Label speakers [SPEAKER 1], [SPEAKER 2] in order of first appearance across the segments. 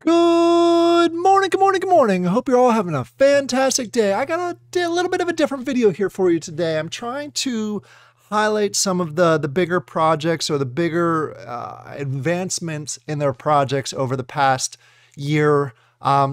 [SPEAKER 1] Good morning, good morning, good morning. I hope you're all having a fantastic day. I got a little bit of a different video here for you today. I'm trying to highlight some of the bigger projects or the bigger advancements in their projects over the past year,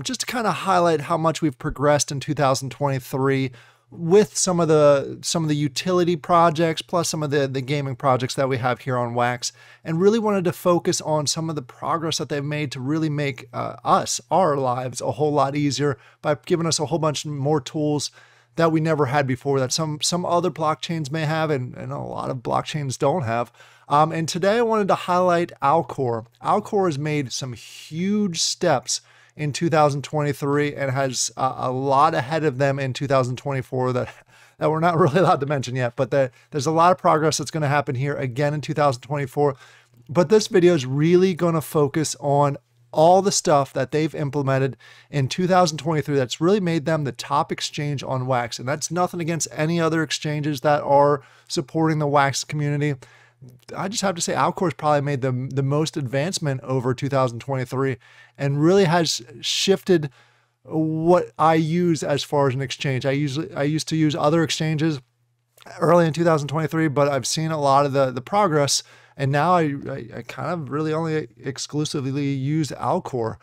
[SPEAKER 1] just to kind of highlight how much we've progressed in 2023 with some of the utility projects, plus some of the gaming projects that we have here on Wax, and really wanted to focus on some of the progress that they've made to really make our lives a whole lot easier by giving us a whole bunch more tools that we never had before, that some other blockchains may have, and a lot of blockchains don't have. And today I wanted to highlight Alcor. Alcor has made some huge steps in 2023 and has a lot ahead of them in 2024 that we're not really allowed to mention yet, but there's a lot of progress that's going to happen here again in 2024. But this video is really going to focus on all the stuff that they've implemented in 2023 that's really made them the top exchange on Wax. And that's nothing against any other exchanges that are supporting the Wax community. I just have to say Alcor's probably made the most advancement over 2023 and really has shifted what I use as far as an exchange. I used to use other exchanges early in 2023, but I've seen a lot of the progress, and now I kind of really only exclusively use Alcor.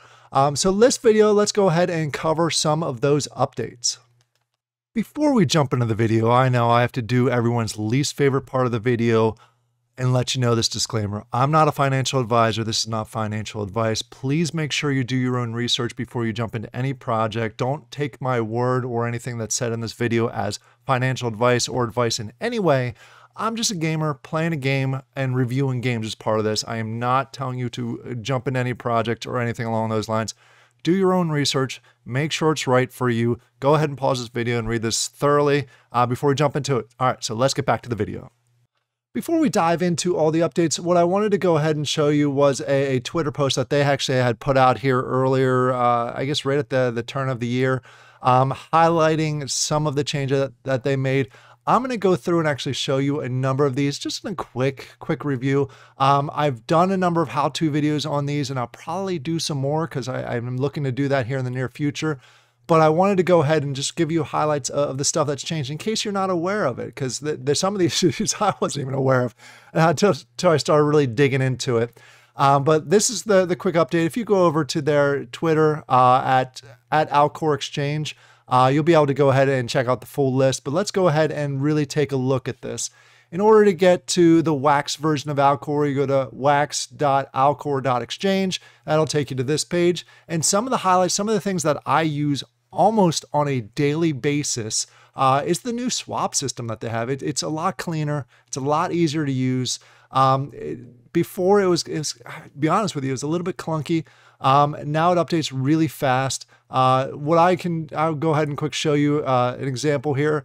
[SPEAKER 1] So this video, let's go ahead and cover some of those updates. Before we jump into the video, I know I have to do everyone's least favorite part of the video and let you know this disclaimer. I'm not a financial advisor. This is not financial advice. Please make sure you do your own research before you jump into any project. Don't take my word or anything that's said in this video as financial advice or advice in any way. I'm just a gamer playing a game and reviewing games as part of this. I am not telling you to jump into any project or anything along those lines. Do your own research. Make sure it's right for you. Go ahead and pause this video and read this thoroughly before we jump into it. All right, so let's get back to the video. Before we dive into all the updates, what I wanted to go ahead and show you was a Twitter post that they actually had put out here earlier, I guess right at the turn of the year, highlighting some of the changes that they made. I'm going to go through and actually show you a number of these just in a quick review. I've done a number of how-to videos on these, and I'll probably do some more because I'm looking to do that here in the near future. But I wanted to go ahead and just give you highlights of the stuff that's changed in case you're not aware of it, because there's some of these issues I wasn't even aware of until I started really digging into it. But this is the quick update. If you go over to their Twitter at Alcor Exchange, you'll be able to go ahead and check out the full list. But let's go ahead and really take a look at this. In order to get to the Wax version of Alcor, you go to wax.alcor.exchange. That'll take you to this page. And some of the highlights, some of the things that I use almost on a daily basis is the new swap system that they have. It's a lot cleaner. It's a lot easier to use. Before it was, to be honest with you, it was a little bit clunky. Now it updates really fast. I'll go ahead and quick show you an example here.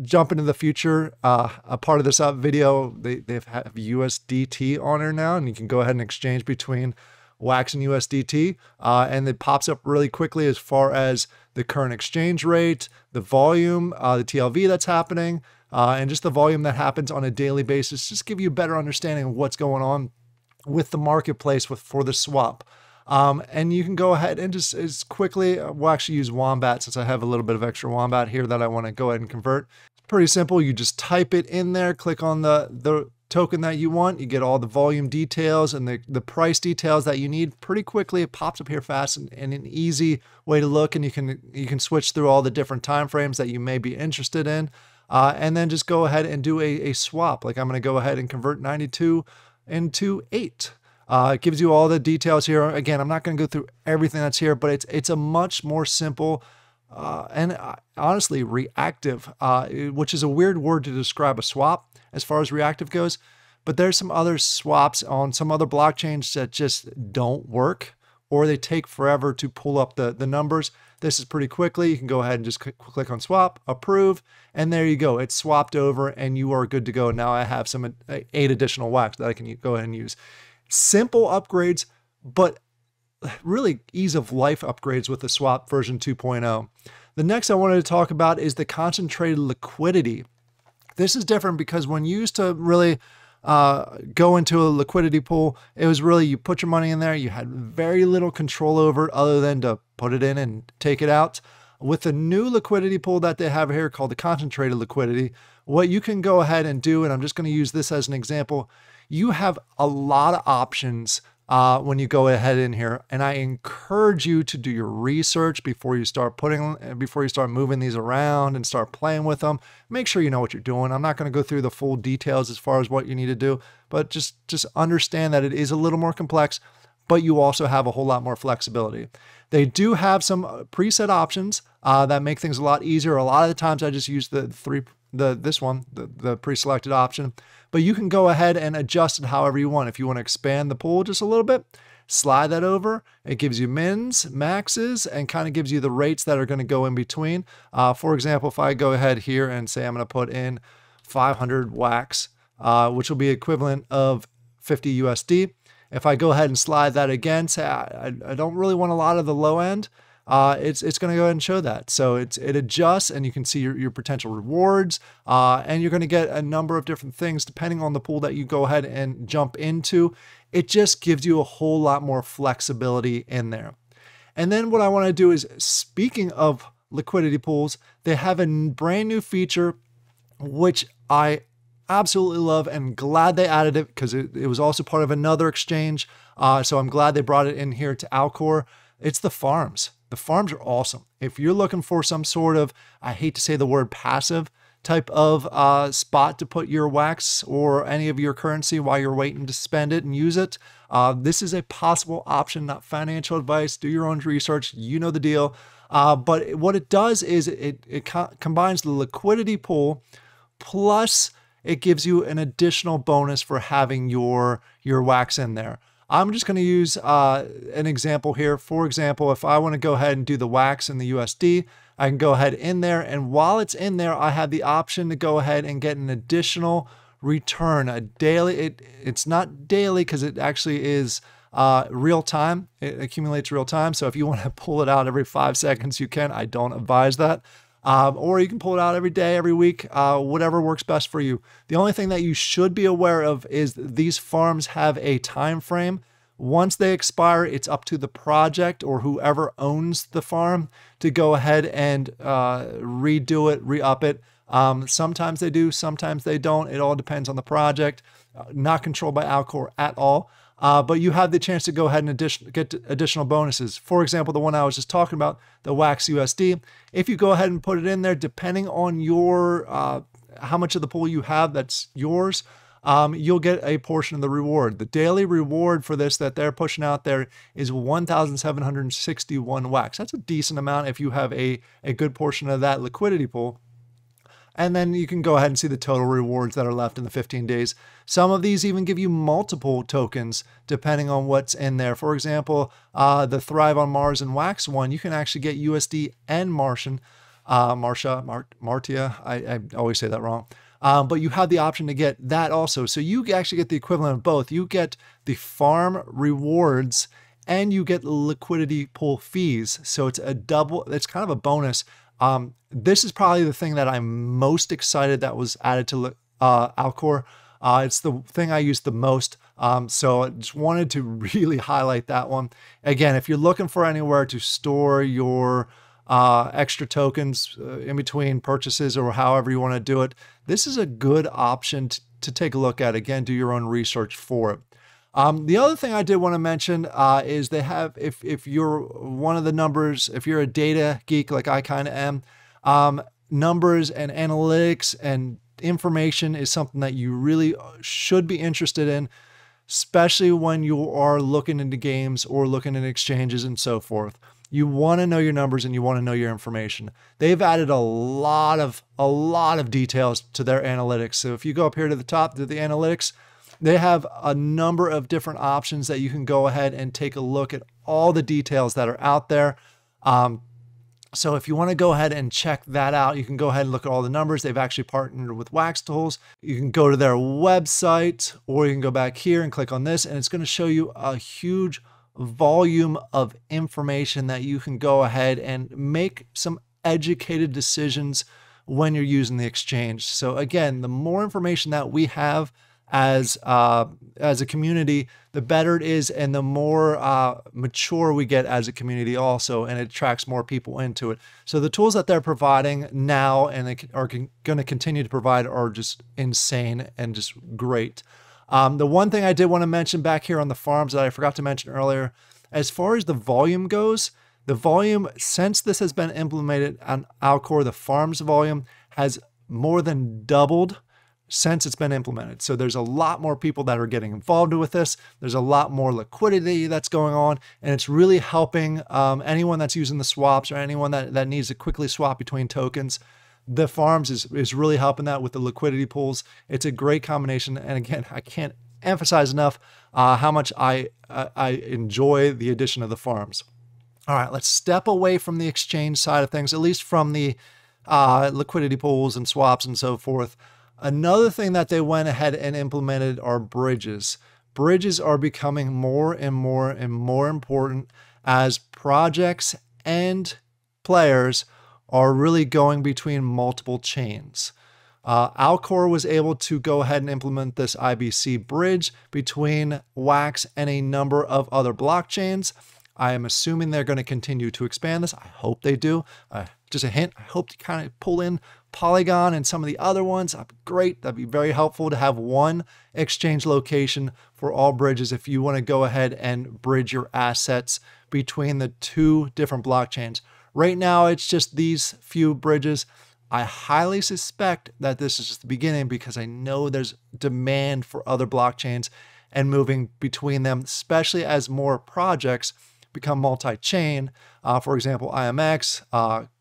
[SPEAKER 1] Jump into the future. A part of this video, they have USDT on there now, and you can go ahead and exchange between Wax and USDT, and it pops up really quickly as far as the current exchange rate, the volume, the TLV that's happening, and just the volume that happens on a daily basis. Just give you a better understanding of what's going on with the marketplace for the swap. And you can go ahead and just as quickly, we'll actually use Wombat since I have a little bit of extra Wombat here that I want to go ahead and convert. It's pretty simple. You just type it in there, click on the token that you want, you get all the volume details and the price details that you need pretty quickly. It pops up here fast and an easy way to look, and you can switch through all the different time frames that you may be interested in, and then just go ahead and do a swap. Like I'm going to go ahead and convert 92 into 8. It gives you all the details here. Again, I'm not going to go through everything that's here, but it's a much more simple and honestly reactive, which is a weird word to describe a swap as far as reactive goes. But there's some other swaps on some other blockchains that just don't work, or they take forever to pull up the numbers. This is pretty quickly. You can go ahead and just click on swap, approve, and there you go. It's swapped over and you are good to go. Now I have some 8 additional Wax that I can go ahead and use. Simple upgrades, but really ease of life upgrades with the swap version 2.0. The next I wanted to talk about is the concentrated liquidity. This is different because when used to really go into a liquidity pool, it was really, you put your money in there, you had very little control over it other than to put it in and take it out. With the new liquidity pool that they have here called the concentrated liquidity, what you can go ahead and do, and I'm just going to use this as an example, you have a lot of options when you go ahead in here, and I encourage you to do your research before you start moving these around and start playing with them. Make sure you know what you're doing. I'm not going to go through the full details as far as what you need to do, but just understand that it is a little more complex, but you also have a whole lot more flexibility. They do have some preset options that make things a lot easier. A lot of the times I just use the pre-selected option, but you can go ahead and adjust it however you want. If you want to expand the pool just a little bit, slide that over. It gives you mins, maxes, and kind of gives you the rates that are going to go in between. For example, if I go ahead here and say I'm going to put in 500 wax, which will be equivalent of 50 USD. If I go ahead and slide that again, say I don't really want a lot of the low end, it's going to go ahead and show that. So it adjusts, and you can see your potential rewards, and you're going to get a number of different things depending on the pool that you go ahead and jump into. It just gives you a whole lot more flexibility in there. And then what I want to do is, speaking of liquidity pools, they have a brand new feature, which I absolutely love and glad they added it, because it was also part of another exchange. So I'm glad they brought it in here to Alcor. It's the farms. The farms are awesome. If you're looking for some sort of, I hate to say the word passive, type of spot to put your wax or any of your currency while you're waiting to spend it and use it, this is a possible option, not financial advice. Do your own research. You know the deal. But what it does is it combines the liquidity pool, plus it gives you an additional bonus for having your wax in there. I'm just going to use an example here. For example, if I want to go ahead and do the wax in the USD, I can go ahead in there, and while it's in there, I have the option to go ahead and get an additional return, a daily. It's not daily because it actually is real time. It accumulates real time. So if you want to pull it out every 5 seconds, you can. I don't advise that. Or you can pull it out every day, every week, whatever works best for you. The only thing that you should be aware of is these farms have a time frame. Once they expire, it's up to the project or whoever owns the farm to go ahead and redo it, re-up it. Sometimes they do, sometimes they don't. It all depends on the project. Not controlled by Alcor at all. But you have the chance to go ahead and get additional bonuses. For example, the one I was just talking about, the Wax USD. If you go ahead and put it in there, depending on your how much of the pool you have that's yours, you'll get a portion of the reward. The daily reward for this that they're pushing out there is 1,761 wax. That's a decent amount if you have a good portion of that liquidity pool. And then you can go ahead and see the total rewards that are left in the 15 days. Some of these even give you multiple tokens depending on what's in there. For example, the Thrive on Mars and Wax one, you can actually get USD and Martia. I always say that wrong. But you have the option to get that also. So you actually get the equivalent of both. You get the farm rewards and you get liquidity pool fees. So it's it's kind of a bonus. This is probably the thing that I'm most excited that was added to Alcor. It's the thing I use the most. So I just wanted to really highlight that one. Again, if you're looking for anywhere to store your extra tokens in between purchases or however you want to do it, this is a good option to take a look at. Again, do your own research for it. The other thing I did want to mention is they have, if you're one of the numbers, if you're a data geek like I kind of am, numbers and analytics and information is something that you really should be interested in, especially when you are looking into games or looking at exchanges and so forth. You want to know your numbers and you want to know your information. They've added a lot of details to their analytics. So if you go up here to the top to the analytics, they have a number of different options that you can go ahead and take a look at all the details that are out there. So if you want to go ahead and check that out, you can go ahead and look at all the numbers. They've actually partnered with WaxTools. You can go to their website, or you can go back here and click on this, and it's going to show you a huge volume of information that you can go ahead and make some educated decisions when you're using the exchange. So again, the more information that we have, as a community, the better it is, and the more mature we get as a community also, and it attracts more people into it. So the tools that they're providing now and they are going to continue to provide are just insane and just great. The one thing I did want to mention back here on the farms that I forgot to mention earlier, as far as the volume goes, the volume, since this has been implemented on Alcor, the farms volume has more than doubled since it's been implemented. So there's a lot more people that are getting involved with this. There's a lot more liquidity that's going on, and it's really helping anyone that's using the swaps or anyone that needs to quickly swap between tokens. The farms is really helping that with the liquidity pools. It's a great combination. And again, I can't emphasize enough how much I enjoy the addition of the farms. All right, let's step away from the exchange side of things, at least from the liquidity pools and swaps and so forth. Another thing that they went ahead and implemented are bridges. Bridges are becoming more and more and more important as projects and players are really going between multiple chains. Alcor was able to go ahead and implement this IBC bridge between Wax and a number of other blockchains. I am assuming they're going to continue to expand this. I hope they do. Just a hint, I hope to kind of pull in Polygon and some of the other ones. That'd be great. That'd be very helpful to have one exchange location for all bridges if you want to go ahead and bridge your assets between the two different blockchains. Right now, it's just these few bridges. I highly suspect that this is just the beginning because I know there's demand for other blockchains and moving between them, especially as more projects become multi-chain. For example, IMX,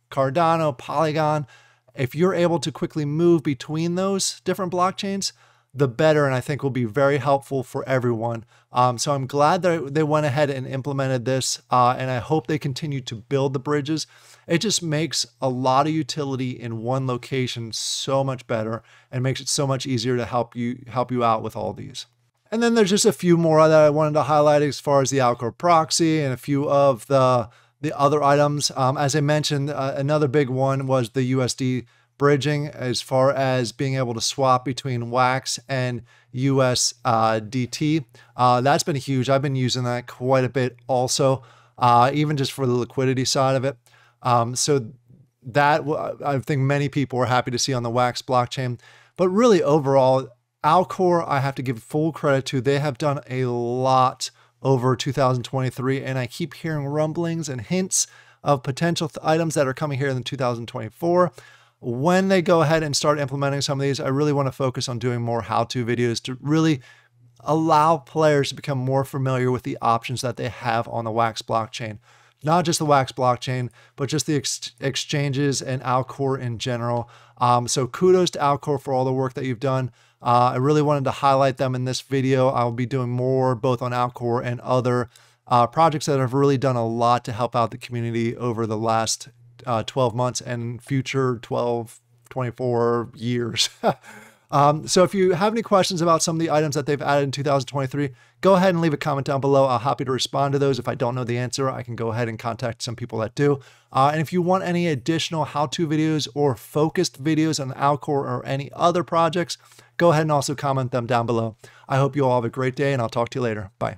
[SPEAKER 1] Cardano, Polygon. If you're able to quickly move between those different blockchains, the better, and I think will be very helpful for everyone. So I'm glad that they went ahead and implemented this, and I hope they continue to build the bridges. It just makes a lot of utility in one location so much better and makes it so much easier to help you out with all these. And then there's just a few more that I wanted to highlight as far as the Alcor Proxy and a few of the other items. As I mentioned, another big one was the USD bridging as far as being able to swap between Wax and USDT. That's been huge. I've been using that quite a bit also, even just for the liquidity side of it. So that I think many people are happy to see on the Wax blockchain. But really overall, Alcor, I have to give full credit to. They have done a lot over 2023, and I keep hearing rumblings and hints of potential items that are coming here in 2024. When they go ahead and start implementing some of these, I really want to focus on doing more how-to videos to really allow players to become more familiar with the options that they have on the Wax blockchain. Not just the Wax blockchain, but just the exchanges and Alcor in general. So kudos to Alcor for all the work that you've done. I really wanted to highlight them in this video. I'll be doing more both on Alcor and other projects that have really done a lot to help out the community over the last 12 months and future 12, 24 years. So if you have any questions about some of the items that they've added in 2023, go ahead and leave a comment down below. I'll be happy to respond to those. If I don't know the answer, I can go ahead and contact some people that do. And if you want any additional how-to videos or focused videos on Alcor or any other projects, go ahead and also comment them down below. I hope you all have a great day, and I'll talk to you later. Bye.